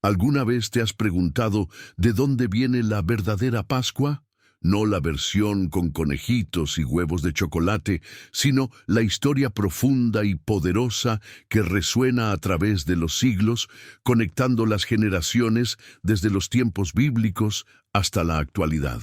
¿Alguna vez te has preguntado de dónde viene la verdadera Pascua? No la versión con conejitos y huevos de chocolate, sino la historia profunda y poderosa que resuena a través de los siglos, conectando las generaciones desde los tiempos bíblicos hasta la actualidad.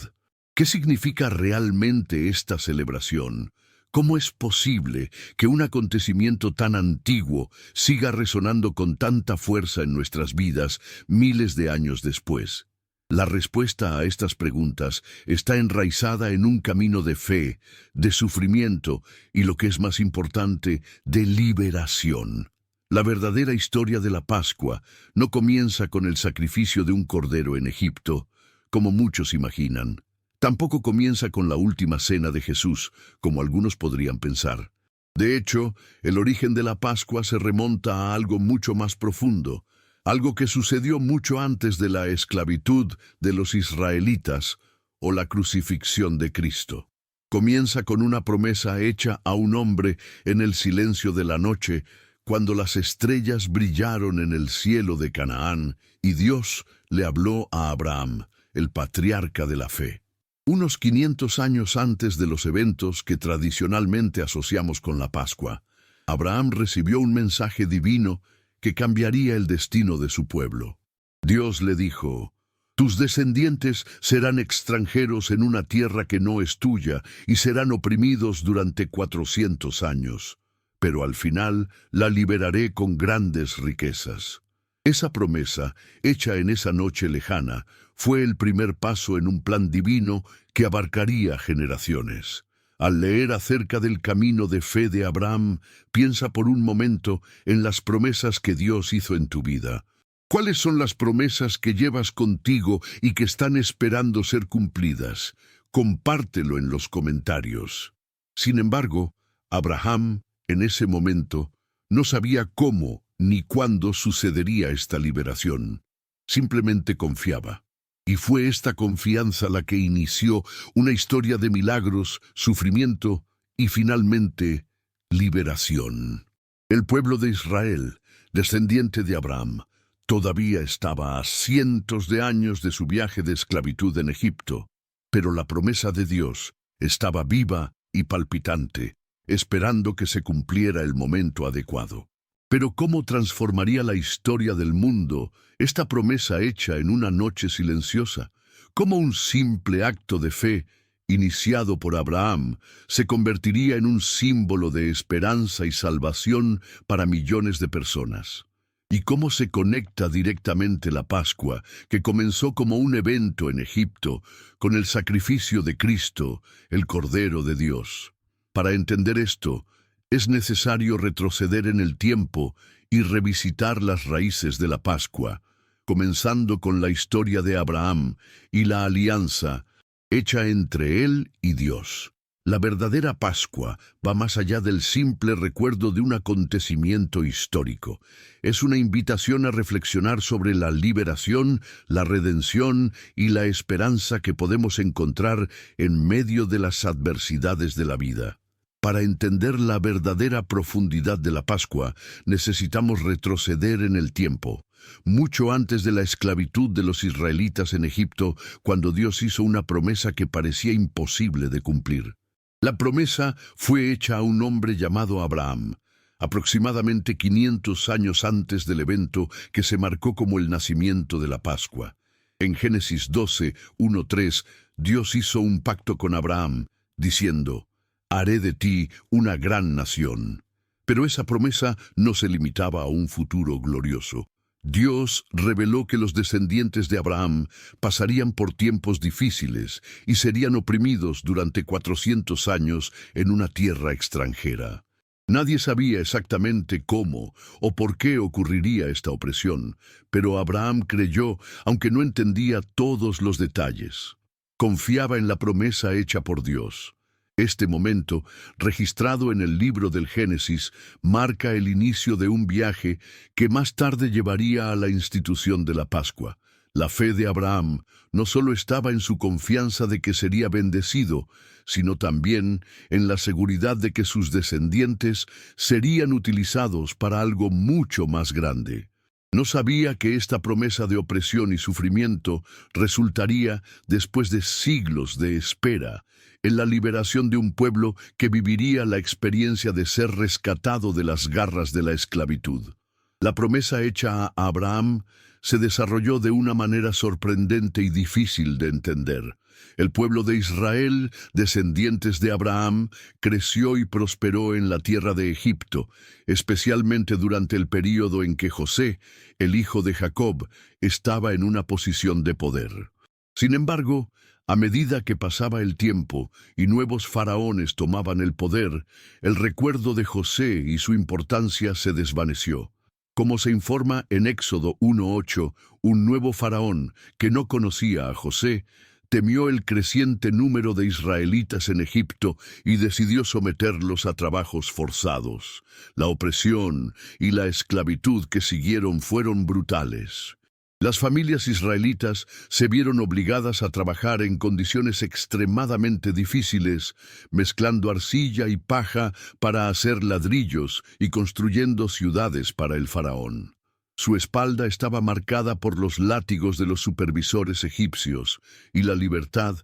¿Qué significa realmente esta celebración? ¿Cómo es posible que un acontecimiento tan antiguo siga resonando con tanta fuerza en nuestras vidas miles de años después? La respuesta a estas preguntas está enraizada en un camino de fe, de sufrimiento y, lo que es más importante, de liberación. La verdadera historia de la Pascua no comienza con el sacrificio de un cordero en Egipto, como muchos imaginan. Tampoco comienza con la última cena de Jesús, como algunos podrían pensar. De hecho, el origen de la Pascua se remonta a algo mucho más profundo, algo que sucedió mucho antes de la esclavitud de los israelitas o la crucifixión de Cristo. Comienza con una promesa hecha a un hombre en el silencio de la noche, cuando las estrellas brillaron en el cielo de Canaán y Dios le habló a Abraham, el patriarca de la fe. Unos 500 años antes de los eventos que tradicionalmente asociamos con la Pascua, Abraham recibió un mensaje divino que cambiaría el destino de su pueblo. Dios le dijo: «Tus descendientes serán extranjeros en una tierra que no es tuya y serán oprimidos durante 400 años, pero al final la liberaré con grandes riquezas». Esa promesa, hecha en esa noche lejana, fue el primer paso en un plan divino que abarcaría generaciones. Al leer acerca del camino de fe de Abraham, piensa por un momento en las promesas que Dios hizo en tu vida. ¿Cuáles son las promesas que llevas contigo y que están esperando ser cumplidas? Compártelo en los comentarios. Sin embargo, Abraham, en ese momento, no sabía cómo ni cuándo sucedería esta liberación. Simplemente confiaba. Y fue esta confianza la que inició una historia de milagros, sufrimiento y finalmente liberación. El pueblo de Israel, descendiente de Abraham, todavía estaba a cientos de años de su viaje de esclavitud en Egipto, pero la promesa de Dios estaba viva y palpitante, esperando que se cumpliera el momento adecuado. Pero ¿cómo transformaría la historia del mundo esta promesa hecha en una noche silenciosa? ¿Cómo un simple acto de fe, iniciado por Abraham, se convertiría en un símbolo de esperanza y salvación para millones de personas? ¿Y cómo se conecta directamente la Pascua, que comenzó como un evento en Egipto, con el sacrificio de Cristo, el Cordero de Dios? Para entender esto, es necesario retroceder en el tiempo y revisitar las raíces de la Pascua, comenzando con la historia de Abraham y la alianza hecha entre él y Dios. La verdadera Pascua va más allá del simple recuerdo de un acontecimiento histórico. Es una invitación a reflexionar sobre la liberación, la redención y la esperanza que podemos encontrar en medio de las adversidades de la vida. Para entender la verdadera profundidad de la Pascua, necesitamos retroceder en el tiempo, mucho antes de la esclavitud de los israelitas en Egipto, cuando Dios hizo una promesa que parecía imposible de cumplir. La promesa fue hecha a un hombre llamado Abraham, aproximadamente 500 años antes del evento que se marcó como el nacimiento de la Pascua. En Génesis 12, 1-3, Dios hizo un pacto con Abraham, diciendo: «Haré de ti una gran nación». Pero esa promesa no se limitaba a un futuro glorioso. Dios reveló que los descendientes de Abraham pasarían por tiempos difíciles y serían oprimidos durante 400 años en una tierra extranjera. Nadie sabía exactamente cómo o por qué ocurriría esta opresión, pero Abraham creyó, aunque no entendía todos los detalles. Confiaba en la promesa hecha por Dios. Este momento, registrado en el libro del Génesis, marca el inicio de un viaje que más tarde llevaría a la institución de la Pascua. La fe de Abraham no solo estaba en su confianza de que sería bendecido, sino también en la seguridad de que sus descendientes serían utilizados para algo mucho más grande. No sabía que esta promesa de opresión y sufrimiento resultaría, después de siglos de espera, en la liberación de un pueblo que viviría la experiencia de ser rescatado de las garras de la esclavitud. La promesa hecha a Abraham se desarrolló de una manera sorprendente y difícil de entender. El pueblo de Israel, descendientes de Abraham, creció y prosperó en la tierra de Egipto, especialmente durante el período en que José, el hijo de Jacob, estaba en una posición de poder. Sin embargo, a medida que pasaba el tiempo y nuevos faraones tomaban el poder, el recuerdo de José y su importancia se desvaneció. Como se informa en Éxodo 1:8, un nuevo faraón, que no conocía a José, temió el creciente número de israelitas en Egipto y decidió someterlos a trabajos forzados. La opresión y la esclavitud que siguieron fueron brutales. Las familias israelitas se vieron obligadas a trabajar en condiciones extremadamente difíciles, mezclando arcilla y paja para hacer ladrillos y construyendo ciudades para el faraón. Su espalda estaba marcada por los látigos de los supervisores egipcios, y la libertad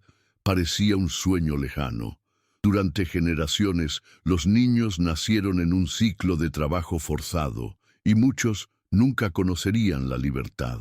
parecía un sueño lejano. Durante generaciones, los niños nacieron en un ciclo de trabajo forzado, y muchos nunca conocerían la libertad.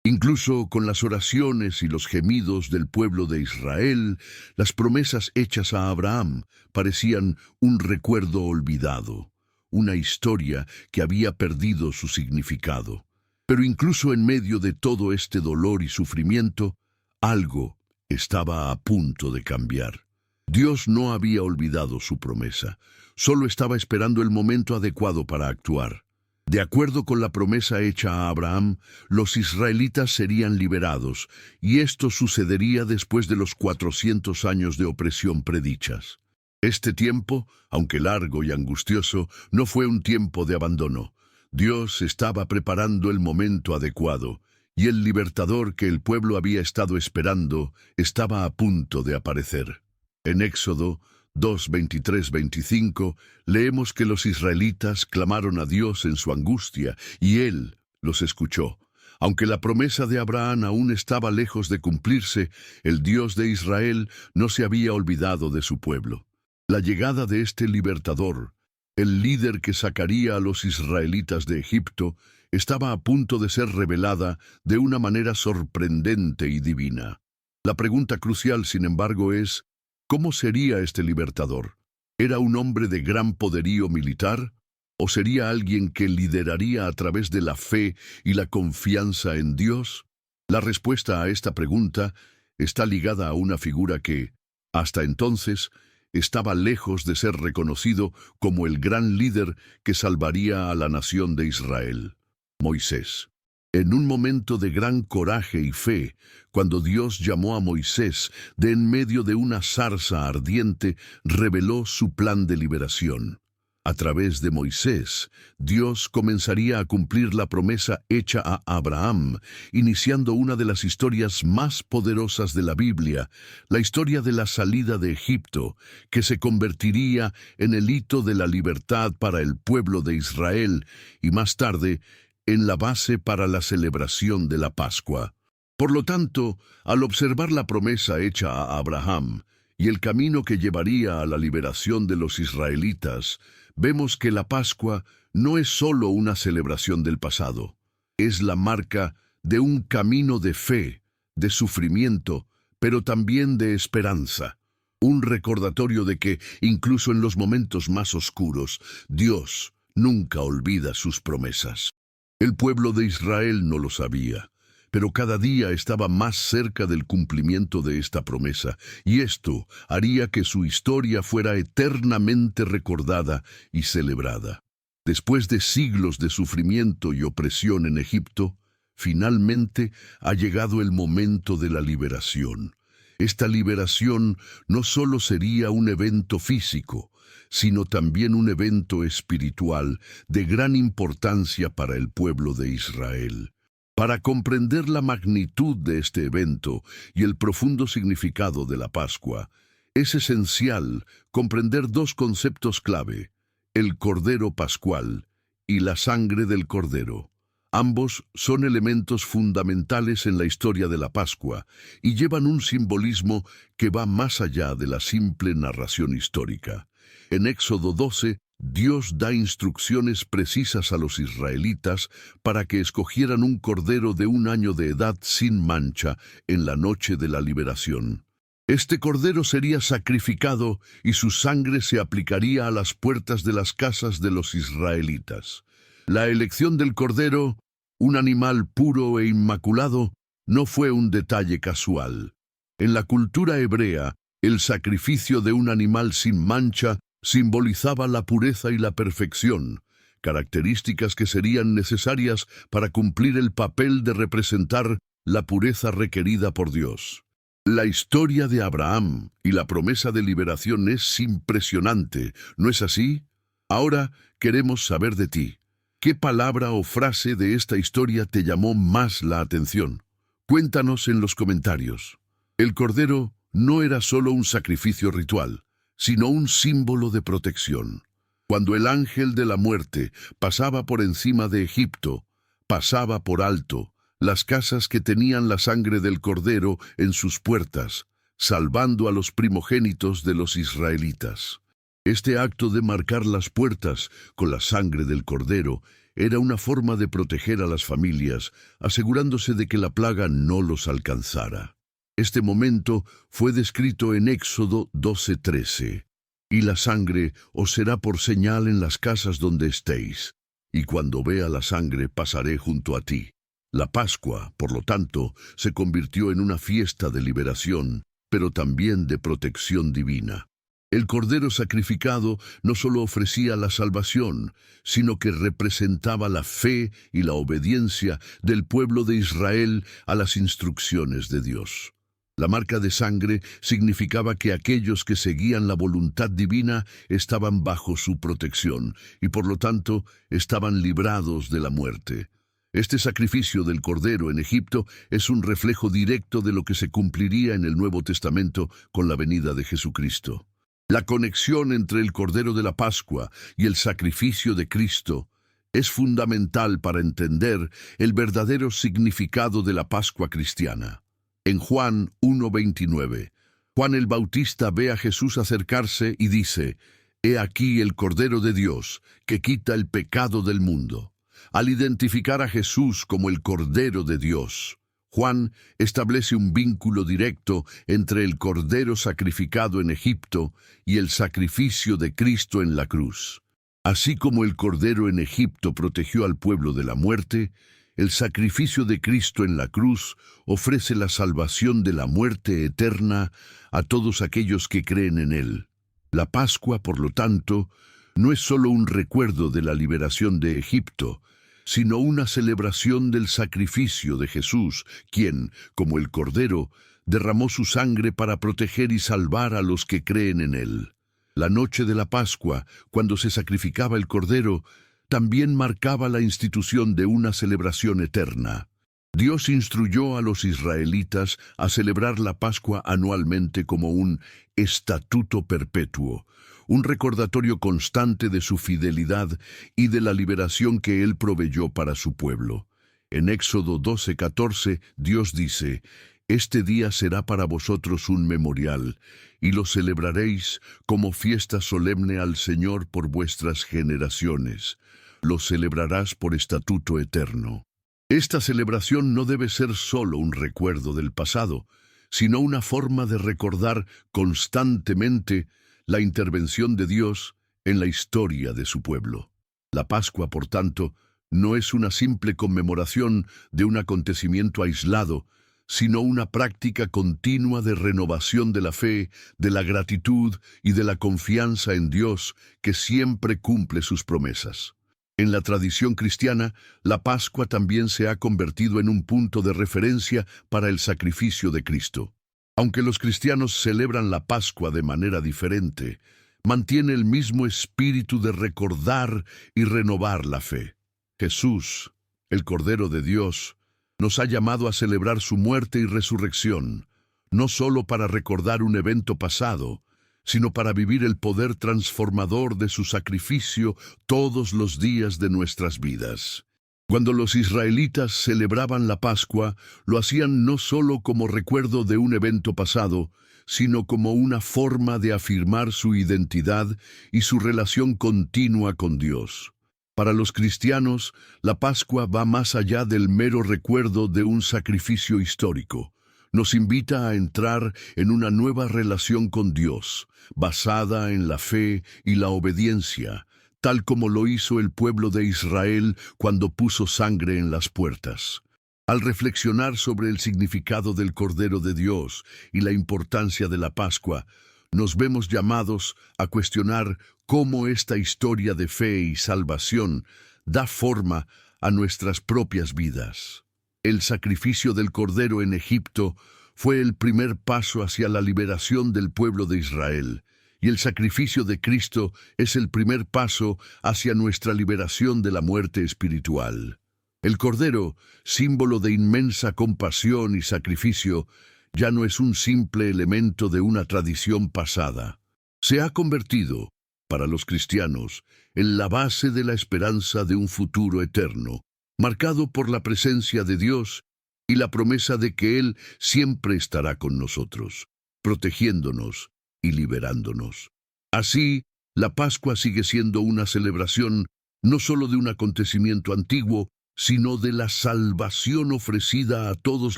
Incluso con las oraciones y los gemidos del pueblo de Israel, las promesas hechas a Abraham parecían un recuerdo olvidado, una historia que había perdido su significado. Pero incluso en medio de todo este dolor y sufrimiento, algo estaba a punto de cambiar. Dios no había olvidado su promesa, solo estaba esperando el momento adecuado para actuar. De acuerdo con la promesa hecha a Abraham, los israelitas serían liberados, y esto sucedería después de los 400 años de opresión predichas. Este tiempo, aunque largo y angustioso, no fue un tiempo de abandono. Dios estaba preparando el momento adecuado, y el libertador que el pueblo había estado esperando estaba a punto de aparecer. En Éxodo 2:23-25, leemos que los israelitas clamaron a Dios en su angustia, y Él los escuchó. Aunque la promesa de Abraham aún estaba lejos de cumplirse, el Dios de Israel no se había olvidado de su pueblo. La llegada de este libertador, el líder que sacaría a los israelitas de Egipto, estaba a punto de ser revelada de una manera sorprendente y divina. La pregunta crucial, sin embargo, es: ¿cómo sería este libertador? ¿Era un hombre de gran poderío militar? ¿O sería alguien que lideraría a través de la fe y la confianza en Dios? La respuesta a esta pregunta está ligada a una figura que, hasta entonces, estaba lejos de ser reconocido como el gran líder que salvaría a la nación de Israel: Moisés. En un momento de gran coraje y fe, cuando Dios llamó a Moisés de en medio de una zarza ardiente, reveló su plan de liberación. A través de Moisés, Dios comenzaría a cumplir la promesa hecha a Abraham, iniciando una de las historias más poderosas de la Biblia, la historia de la salida de Egipto, que se convertiría en el hito de la libertad para el pueblo de Israel y más tarde en la base para la celebración de la Pascua. Por lo tanto, al observar la promesa hecha a Abraham y el camino que llevaría a la liberación de los israelitas, vemos que la Pascua no es solo una celebración del pasado, es la marca de un camino de fe, de sufrimiento, pero también de esperanza. Un recordatorio de que, incluso en los momentos más oscuros, Dios nunca olvida sus promesas. El pueblo de Israel no lo sabía, pero cada día estaba más cerca del cumplimiento de esta promesa, y esto haría que su historia fuera eternamente recordada y celebrada. Después de siglos de sufrimiento y opresión en Egipto, finalmente ha llegado el momento de la liberación. Esta liberación no solo sería un evento físico, sino también un evento espiritual de gran importancia para el pueblo de Israel. Para comprender la magnitud de este evento y el profundo significado de la Pascua, es esencial comprender dos conceptos clave: el Cordero Pascual y la sangre del Cordero. Ambos son elementos fundamentales en la historia de la Pascua y llevan un simbolismo que va más allá de la simple narración histórica. En Éxodo 12, Dios da instrucciones precisas a los israelitas para que escogieran un cordero de 1 año de edad sin mancha en la noche de la liberación. Este cordero sería sacrificado y su sangre se aplicaría a las puertas de las casas de los israelitas. La elección del cordero, un animal puro e inmaculado, no fue un detalle casual. En la cultura hebrea, el sacrificio de un animal sin mancha simbolizaba la pureza y la perfección, características que serían necesarias para cumplir el papel de representar la pureza requerida por Dios. La historia de Abraham y la promesa de liberación es impresionante, ¿no es así? Ahora queremos saber de ti. ¿Qué palabra o frase de esta historia te llamó más la atención? Cuéntanos en los comentarios. El cordero no era solo un sacrificio ritual, sino un símbolo de protección. Cuando el ángel de la muerte pasaba por encima de Egipto, pasaba por alto las casas que tenían la sangre del cordero en sus puertas, salvando a los primogénitos de los israelitas. Este acto de marcar las puertas con la sangre del cordero era una forma de proteger a las familias, asegurándose de que la plaga no los alcanzara. Este momento fue descrito en Éxodo 12:13. Y la sangre os será por señal en las casas donde estéis, y cuando vea la sangre pasaré junto a ti. La Pascua, por lo tanto, se convirtió en una fiesta de liberación, pero también de protección divina. El cordero sacrificado no solo ofrecía la salvación, sino que representaba la fe y la obediencia del pueblo de Israel a las instrucciones de Dios. La marca de sangre significaba que aquellos que seguían la voluntad divina estaban bajo su protección y por lo tanto estaban librados de la muerte. Este sacrificio del cordero en Egipto es un reflejo directo de lo que se cumpliría en el Nuevo Testamento con la venida de Jesucristo. La conexión entre el cordero de la Pascua y el sacrificio de Cristo es fundamental para entender el verdadero significado de la Pascua cristiana. En Juan 1:29, Juan el Bautista ve a Jesús acercarse y dice: «He aquí el Cordero de Dios, que quita el pecado del mundo». Al identificar a Jesús como el Cordero de Dios, Juan establece un vínculo directo entre el Cordero sacrificado en Egipto y el sacrificio de Cristo en la cruz. Así como el Cordero en Egipto protegió al pueblo de la muerte, el sacrificio de Cristo en la cruz ofrece la salvación de la muerte eterna a todos aquellos que creen en Él. La Pascua, por lo tanto, no es solo un recuerdo de la liberación de Egipto, sino una celebración del sacrificio de Jesús, quien, como el Cordero, derramó su sangre para proteger y salvar a los que creen en Él. La noche de la Pascua, cuando se sacrificaba el Cordero, también marcaba la institución de una celebración eterna. Dios instruyó a los israelitas a celebrar la Pascua anualmente como un estatuto perpetuo, un recordatorio constante de su fidelidad y de la liberación que Él proveyó para su pueblo. En Éxodo 12:14, Dios dice: «Este día será para vosotros un memorial, y lo celebraréis como fiesta solemne al Señor por vuestras generaciones. Lo celebrarás por estatuto eterno». Esta celebración no debe ser solo un recuerdo del pasado, sino una forma de recordar constantemente la intervención de Dios en la historia de su pueblo. La Pascua, por tanto, no es una simple conmemoración de un acontecimiento aislado, sino una práctica continua de renovación de la fe, de la gratitud y de la confianza en Dios, que siempre cumple sus promesas. En la tradición cristiana, la Pascua también se ha convertido en un punto de referencia para el sacrificio de Cristo. Aunque los cristianos celebran la Pascua de manera diferente, mantiene el mismo espíritu de recordar y renovar la fe. Jesús, el Cordero de Dios, nos ha llamado a celebrar su muerte y resurrección, no solo para recordar un evento pasado, sino para vivir el poder transformador de su sacrificio todos los días de nuestras vidas. Cuando los israelitas celebraban la Pascua, lo hacían no solo como recuerdo de un evento pasado, sino como una forma de afirmar su identidad y su relación continua con Dios. Para los cristianos, la Pascua va más allá del mero recuerdo de un sacrificio histórico. Nos invita a entrar en una nueva relación con Dios, basada en la fe y la obediencia, tal como lo hizo el pueblo de Israel cuando puso sangre en las puertas. Al reflexionar sobre el significado del Cordero de Dios y la importancia de la Pascua, nos vemos llamados a cuestionar cómo esta historia de fe y salvación da forma a nuestras propias vidas. El sacrificio del Cordero en Egipto fue el primer paso hacia la liberación del pueblo de Israel, y el sacrificio de Cristo es el primer paso hacia nuestra liberación de la muerte espiritual. El Cordero, símbolo de inmensa compasión y sacrificio, ya no es un simple elemento de una tradición pasada. Se ha convertido, para los cristianos, en la base de la esperanza de un futuro eterno, marcado por la presencia de Dios y la promesa de que Él siempre estará con nosotros, protegiéndonos y liberándonos. Así, la Pascua sigue siendo una celebración no solo de un acontecimiento antiguo, sino de la salvación ofrecida a todos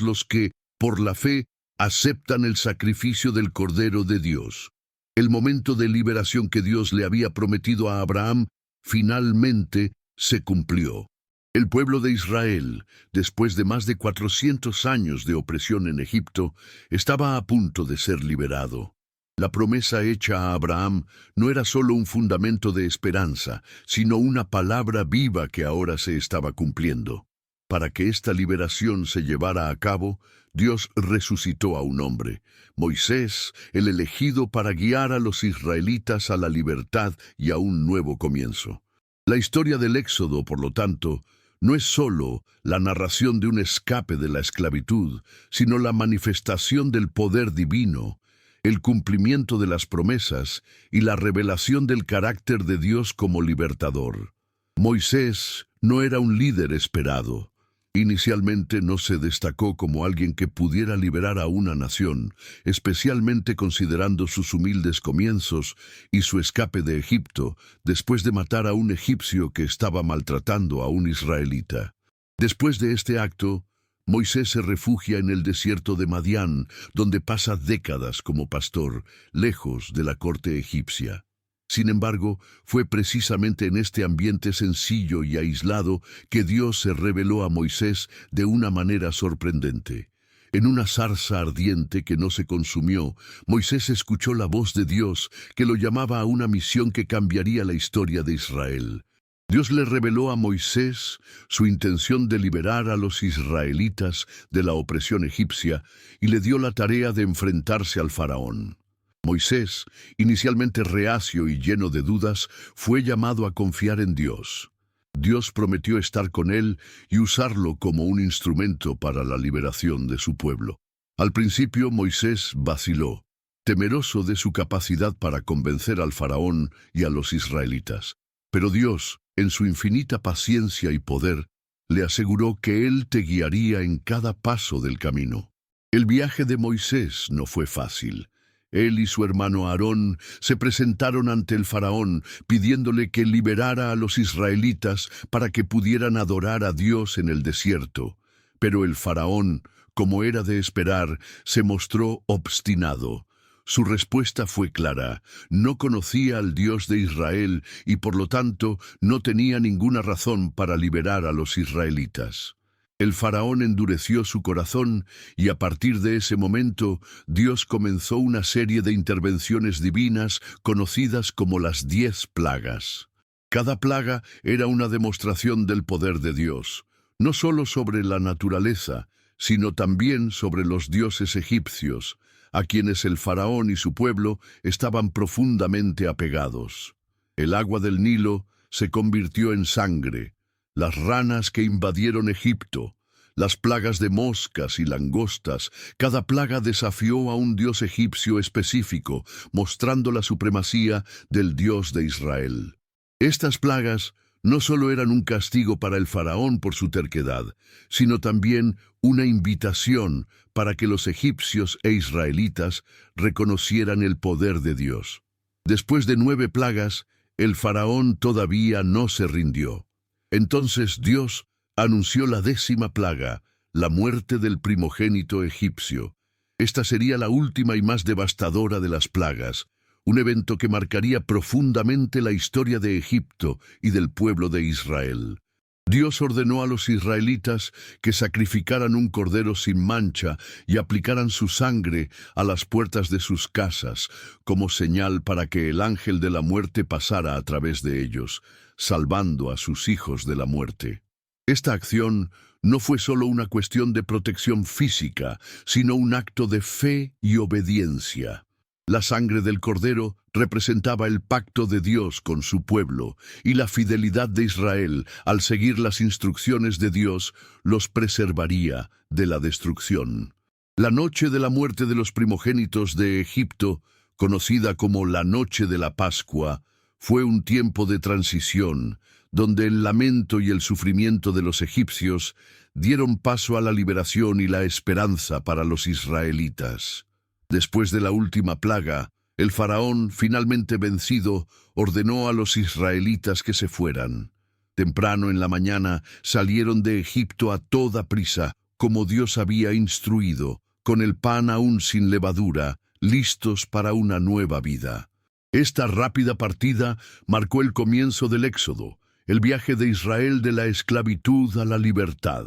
los que, por la fe, aceptan el sacrificio del Cordero de Dios. El momento de liberación que Dios le había prometido a Abraham finalmente se cumplió. El pueblo de Israel, después de más de 400 años de opresión en Egipto, estaba a punto de ser liberado. La promesa hecha a Abraham no era solo un fundamento de esperanza, sino una palabra viva que ahora se estaba cumpliendo. Para que esta liberación se llevara a cabo, Dios resucitó a un hombre, Moisés, el elegido para guiar a los israelitas a la libertad y a un nuevo comienzo. La historia del Éxodo, por lo tanto, no es solo la narración de un escape de la esclavitud, sino la manifestación del poder divino, el cumplimiento de las promesas y la revelación del carácter de Dios como libertador. Moisés no era un líder esperado. Inicialmente no se destacó como alguien que pudiera liberar a una nación, especialmente considerando sus humildes comienzos y su escape de Egipto, después de matar a un egipcio que estaba maltratando a un israelita. Después de este acto, Moisés se refugia en el desierto de Madián, donde pasa décadas como pastor, lejos de la corte egipcia. Sin embargo, fue precisamente en este ambiente sencillo y aislado que Dios se reveló a Moisés de una manera sorprendente. En una zarza ardiente que no se consumió, Moisés escuchó la voz de Dios que lo llamaba a una misión que cambiaría la historia de Israel. Dios le reveló a Moisés su intención de liberar a los israelitas de la opresión egipcia y le dio la tarea de enfrentarse al faraón. Moisés, inicialmente reacio y lleno de dudas, fue llamado a confiar en Dios. Dios prometió estar con él y usarlo como un instrumento para la liberación de su pueblo. Al principio Moisés vaciló, temeroso de su capacidad para convencer al faraón y a los israelitas. Pero Dios, en su infinita paciencia y poder, le aseguró que Él te guiaría en cada paso del camino. El viaje de Moisés no fue fácil. Él y su hermano Aarón se presentaron ante el faraón pidiéndole que liberara a los israelitas para que pudieran adorar a Dios en el desierto. Pero el faraón, como era de esperar, se mostró obstinado. Su respuesta fue clara: no conocía al Dios de Israel y por lo tanto no tenía ninguna razón para liberar a los israelitas. El faraón endureció su corazón y a partir de ese momento Dios comenzó una serie de intervenciones divinas conocidas como las 10 plagas. Cada plaga era una demostración del poder de Dios, no solo sobre la naturaleza, sino también sobre los dioses egipcios, a quienes el faraón y su pueblo estaban profundamente apegados. El agua del Nilo se convirtió en sangre. Las ranas que invadieron Egipto, las plagas de moscas y langostas, cada plaga desafió a un dios egipcio específico, mostrando la supremacía del Dios de Israel. Estas plagas no solo eran un castigo para el faraón por su terquedad, sino también una invitación para que los egipcios e israelitas reconocieran el poder de Dios. Después de 9 plagas, el faraón todavía no se rindió. Entonces Dios anunció la 10ª plaga, la muerte del primogénito egipcio. Esta sería la última y más devastadora de las plagas, un evento que marcaría profundamente la historia de Egipto y del pueblo de Israel. Dios ordenó a los israelitas que sacrificaran un cordero sin mancha y aplicaran su sangre a las puertas de sus casas, como señal para que el ángel de la muerte pasara a través de ellos, salvando a sus hijos de la muerte. Esta acción no fue solo una cuestión de protección física, sino un acto de fe y obediencia. La sangre del cordero representaba el pacto de Dios con su pueblo, y la fidelidad de Israel, al seguir las instrucciones de Dios, los preservaría de la destrucción. La noche de la muerte de los primogénitos de Egipto, conocida como la Noche de la Pascua, fue un tiempo de transición, donde el lamento y el sufrimiento de los egipcios dieron paso a la liberación y la esperanza para los israelitas. Después de la última plaga, el faraón, finalmente vencido, ordenó a los israelitas que se fueran. Temprano en la mañana salieron de Egipto a toda prisa, como Dios había instruido, con el pan aún sin levadura, listos para una nueva vida. Esta rápida partida marcó el comienzo del Éxodo, el viaje de Israel de la esclavitud a la libertad.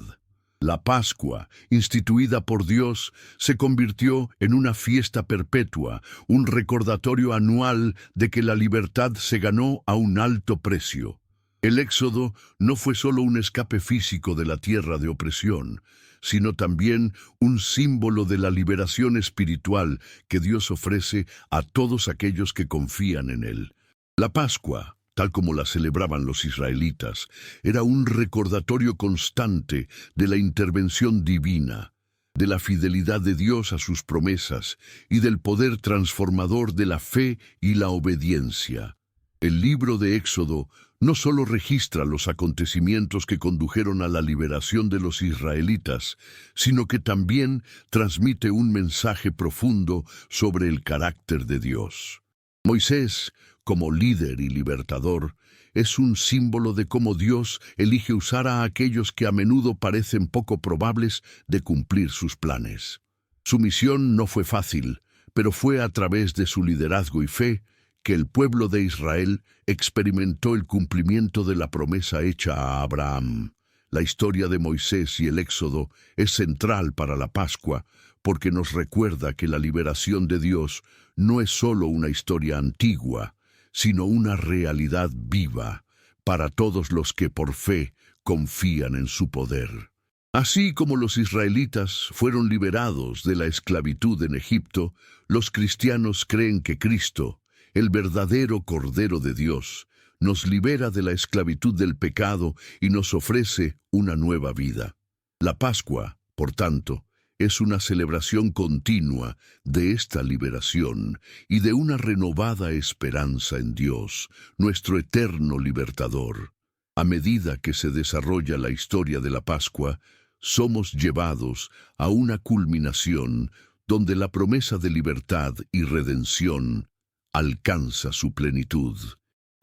La Pascua, instituida por Dios, se convirtió en una fiesta perpetua, un recordatorio anual de que la libertad se ganó a un alto precio. El Éxodo no fue solo un escape físico de la tierra de opresión, sino también un símbolo de la liberación espiritual que Dios ofrece a todos aquellos que confían en Él. La Pascua, tal como la celebraban los israelitas, era un recordatorio constante de la intervención divina, de la fidelidad de Dios a sus promesas y del poder transformador de la fe y la obediencia. El libro de Éxodo no solo registra los acontecimientos que condujeron a la liberación de los israelitas, sino que también transmite un mensaje profundo sobre el carácter de Dios. Moisés, como líder y libertador, es un símbolo de cómo Dios elige usar a aquellos que a menudo parecen poco probables de cumplir sus planes. Su misión no fue fácil, pero fue a través de su liderazgo y fe que el pueblo de Israel experimentó el cumplimiento de la promesa hecha a Abraham. La historia de Moisés y el Éxodo es central para la Pascua, porque nos recuerda que la liberación de Dios no es solo una historia antigua, sino una realidad viva para todos los que por fe confían en su poder. Así como los israelitas fueron liberados de la esclavitud en Egipto, los cristianos creen que Cristo, el verdadero Cordero de Dios, nos libera de la esclavitud del pecado y nos ofrece una nueva vida. La Pascua, por tanto, es una celebración continua de esta liberación y de una renovada esperanza en Dios, nuestro eterno libertador. A medida que se desarrolla la historia de la Pascua, somos llevados a una culminación donde la promesa de libertad y redención alcanza su plenitud.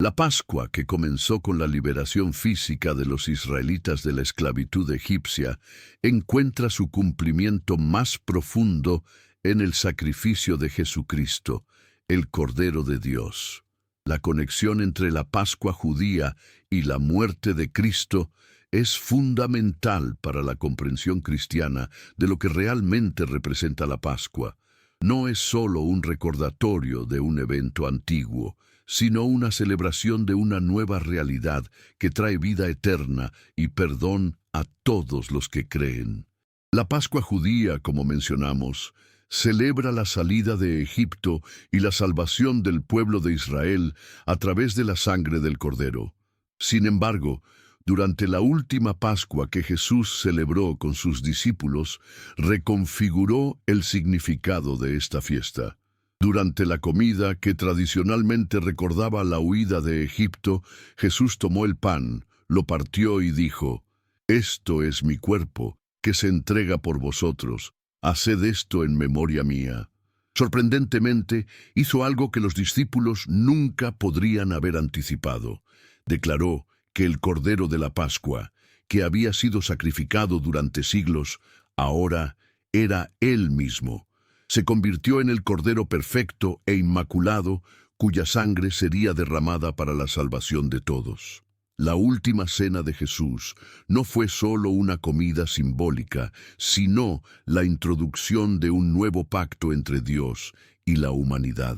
La Pascua, que comenzó con la liberación física de los israelitas de la esclavitud egipcia, encuentra su cumplimiento más profundo en el sacrificio de Jesucristo, el Cordero de Dios. La conexión entre la Pascua judía y la muerte de Cristo es fundamental para la comprensión cristiana de lo que realmente representa la Pascua. No es solo un recordatorio de un evento antiguo, sino una celebración de una nueva realidad que trae vida eterna y perdón a todos los que creen. La Pascua judía, como mencionamos, celebra la salida de Egipto y la salvación del pueblo de Israel a través de la sangre del Cordero. Sin embargo, durante la última Pascua que Jesús celebró con sus discípulos, reconfiguró el significado de esta fiesta. Durante la comida, que tradicionalmente recordaba la huida de Egipto, Jesús tomó el pan, lo partió y dijo: «Esto es mi cuerpo, que se entrega por vosotros. Haced esto en memoria mía». Sorprendentemente, hizo algo que los discípulos nunca podrían haber anticipado. Declaró que el Cordero de la Pascua, que había sido sacrificado durante siglos, ahora era Él mismo. Se convirtió en el Cordero perfecto e inmaculado, cuya sangre sería derramada para la salvación de todos. La última cena de Jesús no fue solo una comida simbólica, sino la introducción de un nuevo pacto entre Dios y la humanidad.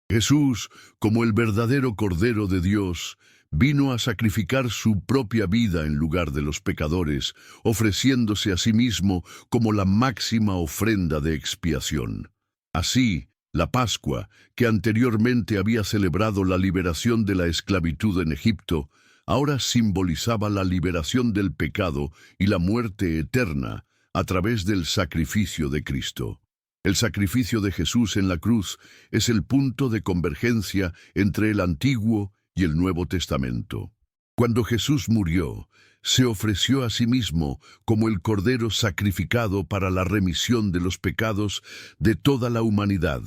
Jesús, como el verdadero Cordero de Dios, vino a sacrificar su propia vida en lugar de los pecadores, ofreciéndose a sí mismo como la máxima ofrenda de expiación. Así, la Pascua, que anteriormente había celebrado la liberación de la esclavitud en Egipto, ahora simbolizaba la liberación del pecado y la muerte eterna a través del sacrificio de Cristo. El sacrificio de Jesús en la cruz es el punto de convergencia entre el Antiguo y el Nuevo Testamento. Cuando Jesús murió, se ofreció a sí mismo como el Cordero sacrificado para la remisión de los pecados de toda la humanidad.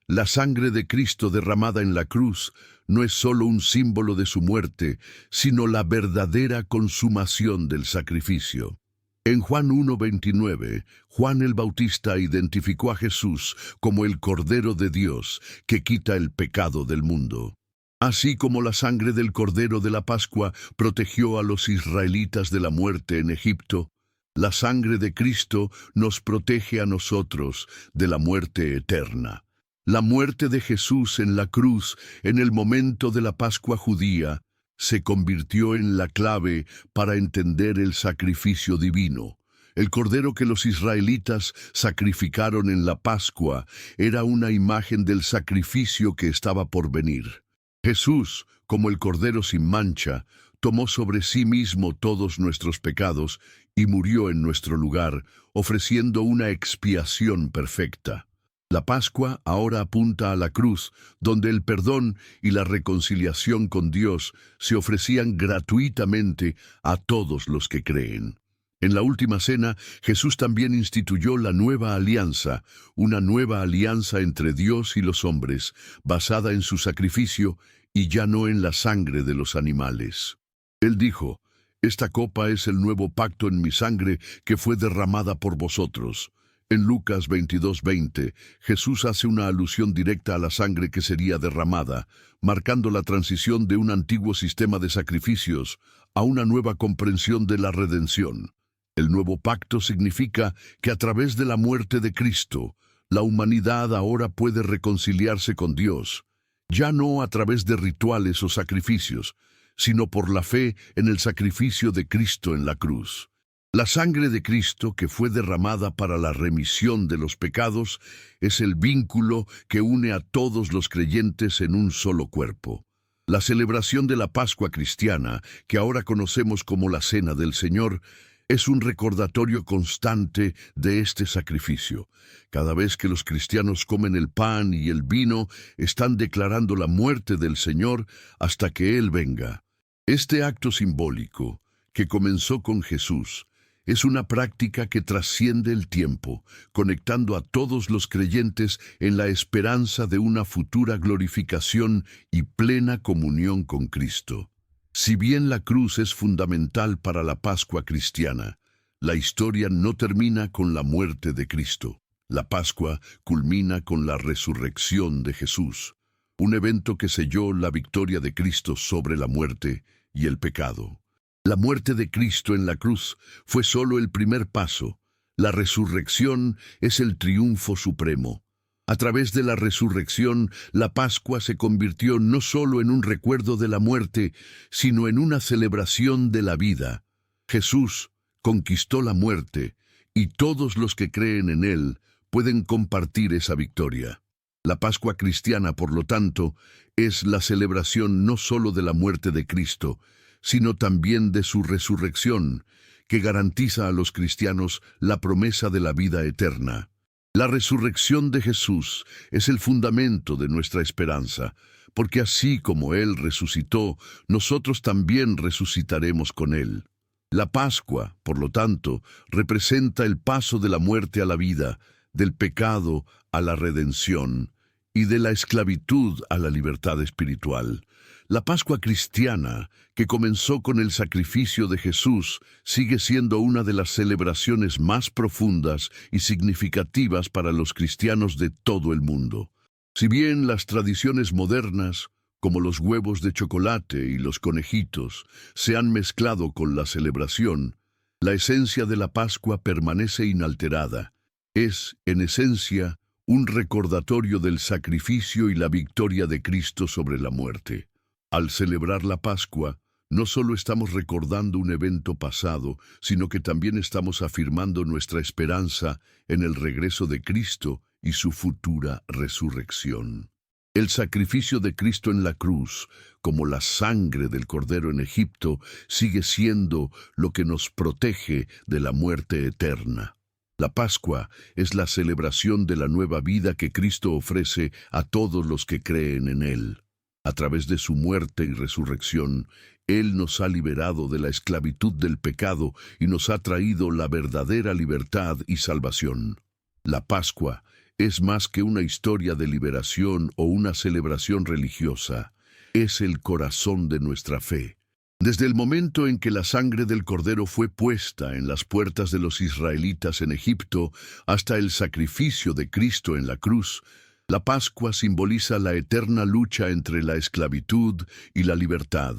La sangre de Cristo derramada en la cruz no es solo un símbolo de su muerte, sino la verdadera consumación del sacrificio. En Juan 1:29, Juan el Bautista identificó a Jesús como el Cordero de Dios que quita el pecado del mundo. Así como la sangre del Cordero de la Pascua protegió a los israelitas de la muerte en Egipto, la sangre de Cristo nos protege a nosotros de la muerte eterna. La muerte de Jesús en la cruz, en el momento de la Pascua judía, se convirtió en la clave para entender el sacrificio divino. El cordero que los israelitas sacrificaron en la Pascua era una imagen del sacrificio que estaba por venir. Jesús, como el Cordero sin mancha, tomó sobre sí mismo todos nuestros pecados y murió en nuestro lugar, ofreciendo una expiación perfecta. La Pascua ahora apunta a la cruz, donde el perdón y la reconciliación con Dios se ofrecían gratuitamente a todos los que creen. En la última cena, Jesús también instituyó la nueva alianza, una nueva alianza entre Dios y los hombres, basada en su sacrificio y ya no en la sangre de los animales. Él dijo: «Esta copa es el nuevo pacto en mi sangre que fue derramada por vosotros». En Lucas 22:20, Jesús hace una alusión directa a la sangre que sería derramada, marcando la transición de un antiguo sistema de sacrificios a una nueva comprensión de la redención. El nuevo pacto significa que a través de la muerte de Cristo, la humanidad ahora puede reconciliarse con Dios, ya no a través de rituales o sacrificios, sino por la fe en el sacrificio de Cristo en la cruz. La sangre de Cristo, que fue derramada para la remisión de los pecados, es el vínculo que une a todos los creyentes en un solo cuerpo. La celebración de la Pascua cristiana, que ahora conocemos como la Cena del Señor, es un recordatorio constante de este sacrificio. Cada vez que los cristianos comen el pan y el vino, están declarando la muerte del Señor hasta que Él venga. Este acto simbólico, que comenzó con Jesús, es una práctica que trasciende el tiempo, conectando a todos los creyentes en la esperanza de una futura glorificación y plena comunión con Cristo. Si bien la cruz es fundamental para la Pascua cristiana, la historia no termina con la muerte de Cristo. La Pascua culmina con la resurrección de Jesús, un evento que selló la victoria de Cristo sobre la muerte y el pecado. La muerte de Cristo en la cruz fue solo el primer paso. La resurrección es el triunfo supremo. A través de la resurrección, la Pascua se convirtió no solo en un recuerdo de la muerte, sino en una celebración de la vida. Jesús conquistó la muerte, y todos los que creen en Él pueden compartir esa victoria. La Pascua cristiana, por lo tanto, es la celebración no solo de la muerte de Cristo, sino también de su resurrección, que garantiza a los cristianos la promesa de la vida eterna. La resurrección de Jesús es el fundamento de nuestra esperanza, porque así como Él resucitó, nosotros también resucitaremos con Él. La Pascua, por lo tanto, representa el paso de la muerte a la vida, del pecado a la redención y de la esclavitud a la libertad espiritual. La Pascua cristiana, que comenzó con el sacrificio de Jesús, sigue siendo una de las celebraciones más profundas y significativas para los cristianos de todo el mundo. Si bien las tradiciones modernas, como los huevos de chocolate y los conejitos, se han mezclado con la celebración, la esencia de la Pascua permanece inalterada. Es, en esencia, un recordatorio del sacrificio y la victoria de Cristo sobre la muerte. Al celebrar la Pascua, no solo estamos recordando un evento pasado, sino que también estamos afirmando nuestra esperanza en el regreso de Cristo y su futura resurrección. El sacrificio de Cristo en la cruz, como la sangre del Cordero en Egipto, sigue siendo lo que nos protege de la muerte eterna. La Pascua es la celebración de la nueva vida que Cristo ofrece a todos los que creen en Él. A través de su muerte y resurrección, Él nos ha liberado de la esclavitud del pecado y nos ha traído la verdadera libertad y salvación. La Pascua es más que una historia de liberación o una celebración religiosa. Es el corazón de nuestra fe. Desde el momento en que la sangre del Cordero fue puesta en las puertas de los israelitas en Egipto hasta el sacrificio de Cristo en la cruz, la Pascua simboliza la eterna lucha entre la esclavitud y la libertad,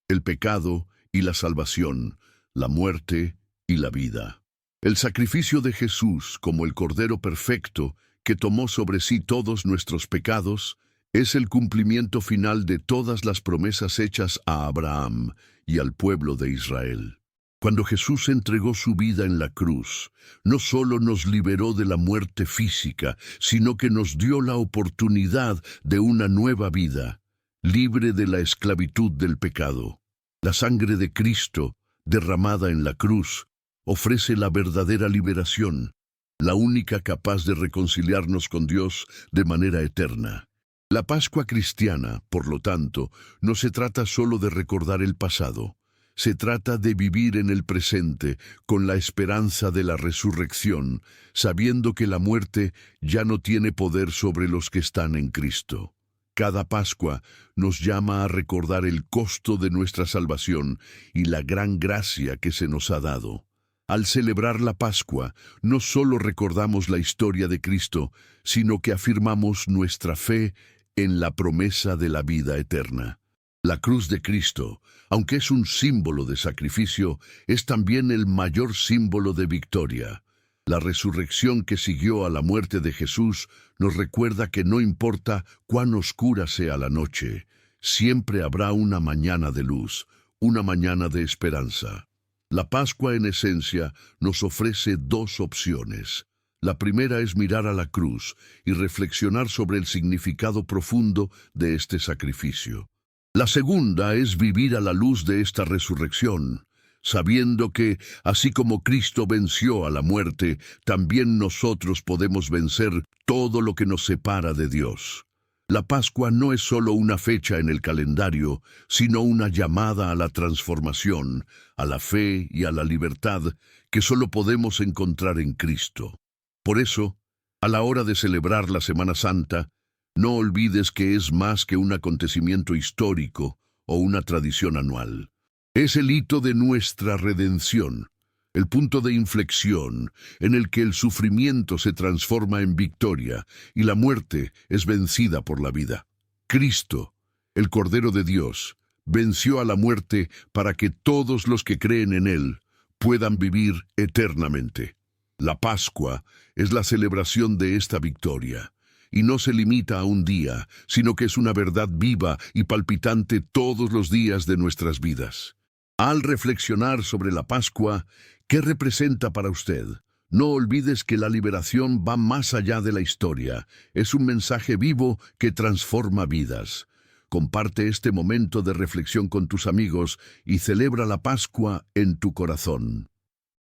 el pecado y la salvación, la muerte y la vida. El sacrificio de Jesús, como el Cordero perfecto, que tomó sobre sí todos nuestros pecados, es el cumplimiento final de todas las promesas hechas a Abraham y al pueblo de Israel. Cuando Jesús entregó su vida en la cruz, no solo nos liberó de la muerte física, sino que nos dio la oportunidad de una nueva vida, libre de la esclavitud del pecado. La sangre de Cristo, derramada en la cruz, ofrece la verdadera liberación, la única capaz de reconciliarnos con Dios de manera eterna. La Pascua cristiana, por lo tanto, no se trata solo de recordar el pasado. Se trata de vivir en el presente con la esperanza de la resurrección, sabiendo que la muerte ya no tiene poder sobre los que están en Cristo. Cada Pascua nos llama a recordar el costo de nuestra salvación y la gran gracia que se nos ha dado. Al celebrar la Pascua, no solo recordamos la historia de Cristo, sino que afirmamos nuestra fe en la promesa de la vida eterna. La cruz de Cristo, aunque es un símbolo de sacrificio, es también el mayor símbolo de victoria. La resurrección que siguió a la muerte de Jesús nos recuerda que no importa cuán oscura sea la noche, siempre habrá una mañana de luz, una mañana de esperanza. La Pascua, en esencia, nos ofrece dos opciones. La primera es mirar a la cruz y reflexionar sobre el significado profundo de este sacrificio. La segunda es vivir a la luz de esta resurrección, sabiendo que, así como Cristo venció a la muerte, también nosotros podemos vencer todo lo que nos separa de Dios. La Pascua no es solo una fecha en el calendario, sino una llamada a la transformación, a la fe y a la libertad que solo podemos encontrar en Cristo. Por eso, a la hora de celebrar la Semana Santa, no olvides que es más que un acontecimiento histórico o una tradición anual. Es el hito de nuestra redención, el punto de inflexión en el que el sufrimiento se transforma en victoria y la muerte es vencida por la vida. Cristo, el Cordero de Dios, venció a la muerte para que todos los que creen en Él puedan vivir eternamente. La Pascua es la celebración de esta victoria. Y no se limita a un día, sino que es una verdad viva y palpitante todos los días de nuestras vidas. Al reflexionar sobre la Pascua, ¿qué representa para usted? No olvides que la liberación va más allá de la historia. Es un mensaje vivo que transforma vidas. Comparte este momento de reflexión con tus amigos y celebra la Pascua en tu corazón.